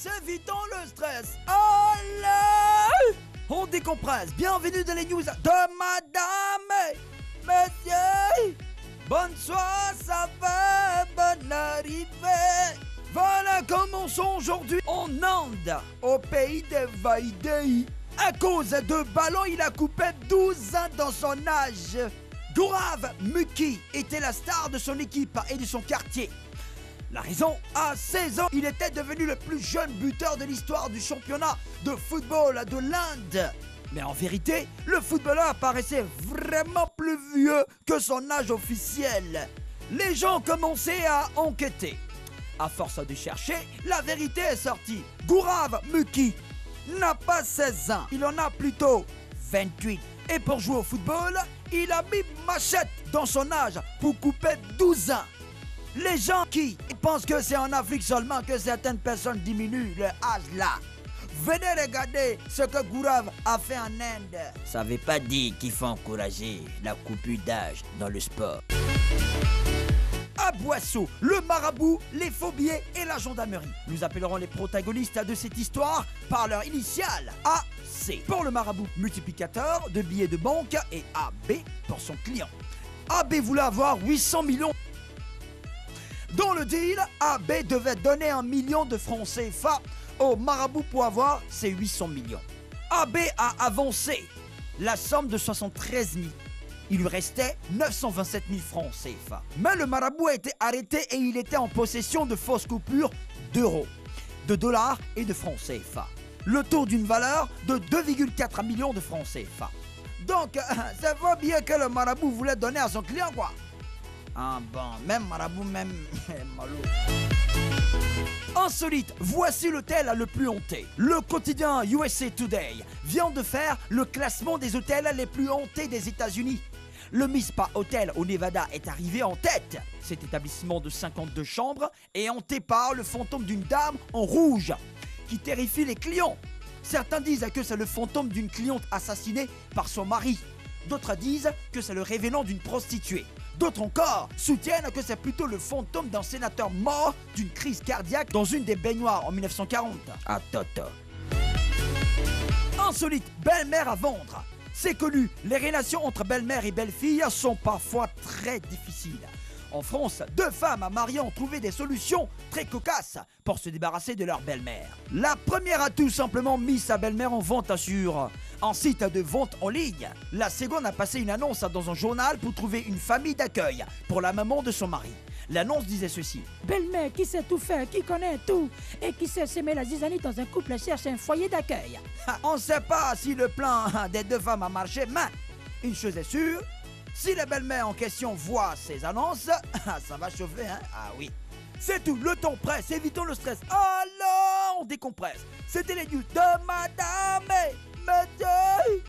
décompresse, évitons le stress. Allez, on décompresse. Bienvenue dans les news de madame, messieurs. Bonsoir, ça va, bonne arrivée. Voilà, commençons aujourd'hui en Inde, au pays de Vaidei. À cause de ballon, il a coupé 12 ans dans son âge. Gaurav Mukhi était la star de son équipe et de son quartier. La raison, à 16 ans, il était devenu le plus jeune buteur de l'histoire du championnat de football de l'Inde. Mais en vérité, le footballeur paraissait vraiment plus vieux que son âge officiel. Les gens commençaient à enquêter. À force de chercher, la vérité est sortie. Gaurav Mukhi n'a pas 16 ans, il en a plutôt 28. Et pour jouer au football, il a mis machette dans son âge pour couper 12 ans. Les gens qui pensent que c'est en Afrique seulement que certaines personnes diminuent leur âge là. Venez regarder ce que Gaurav a fait en Inde. Ça veut pas dire qu'il faut encourager la coupure d'âge dans le sport. À Boisseau, le marabout, les faux billets et la gendarmerie. Nous appellerons les protagonistes de cette histoire par leur initiale AC. Pour le marabout, multiplicateur de billets de banque, et AB pour son client. AB voulait avoir 800 millions. Dans le deal, AB devait donner 1 million de francs CFA au marabout pour avoir ses 800 millions. AB a avancé la somme de 73 000. Il lui restait 927 000 francs CFA. Mais le marabout a été arrêté et il était en possession de fausses coupures d'euros, de dollars et de francs CFA. Le taux d'une valeur de 2,4 millions de francs CFA. Donc, ça vaut bien que le marabout voulait donner à son client, quoi. Ah bon, même marabout, même malo. Insolite, voici l'hôtel le plus hanté. Le quotidien USA Today vient de faire le classement des hôtels les plus hantés des États-Unis. Le Mizpah Hotel au Nevada est arrivé en tête. Cet établissement de 52 chambres est hanté par le fantôme d'une dame en rouge qui terrifie les clients. Certains disent que c'est le fantôme d'une cliente assassinée par son mari. D'autres disent que c'est le révélant d'une prostituée. D'autres encore soutiennent que c'est plutôt le fantôme d'un sénateur mort d'une crise cardiaque dans une des baignoires en 1940. Ah, Toto. Insolite, belle-mère à vendre. C'est connu, les relations entre belle-mère et belle-fille sont parfois très difficiles. En France, 2 femmes mariées ont trouvé des solutions très cocasses pour se débarrasser de leur belle-mère. La première a tout simplement mis sa belle-mère en vente sur un site de vente en ligne. La seconde a passé une annonce dans un journal pour trouver une famille d'accueil pour la maman de son mari. L'annonce disait ceci. Belle-mère qui sait tout faire, qui connaît tout et qui sait s'aimer la zizanie dans un couple cherche un foyer d'accueil. On ne sait pas si le plan des 2 femmes a marché, mais une chose est sûre, si la belle-mère en question voit ces annonces, ça va chauffer, hein? Ah oui. C'est tout, le temps presse, évitons le stress. Alors, on décompresse. C'était les news de madame, messieurs.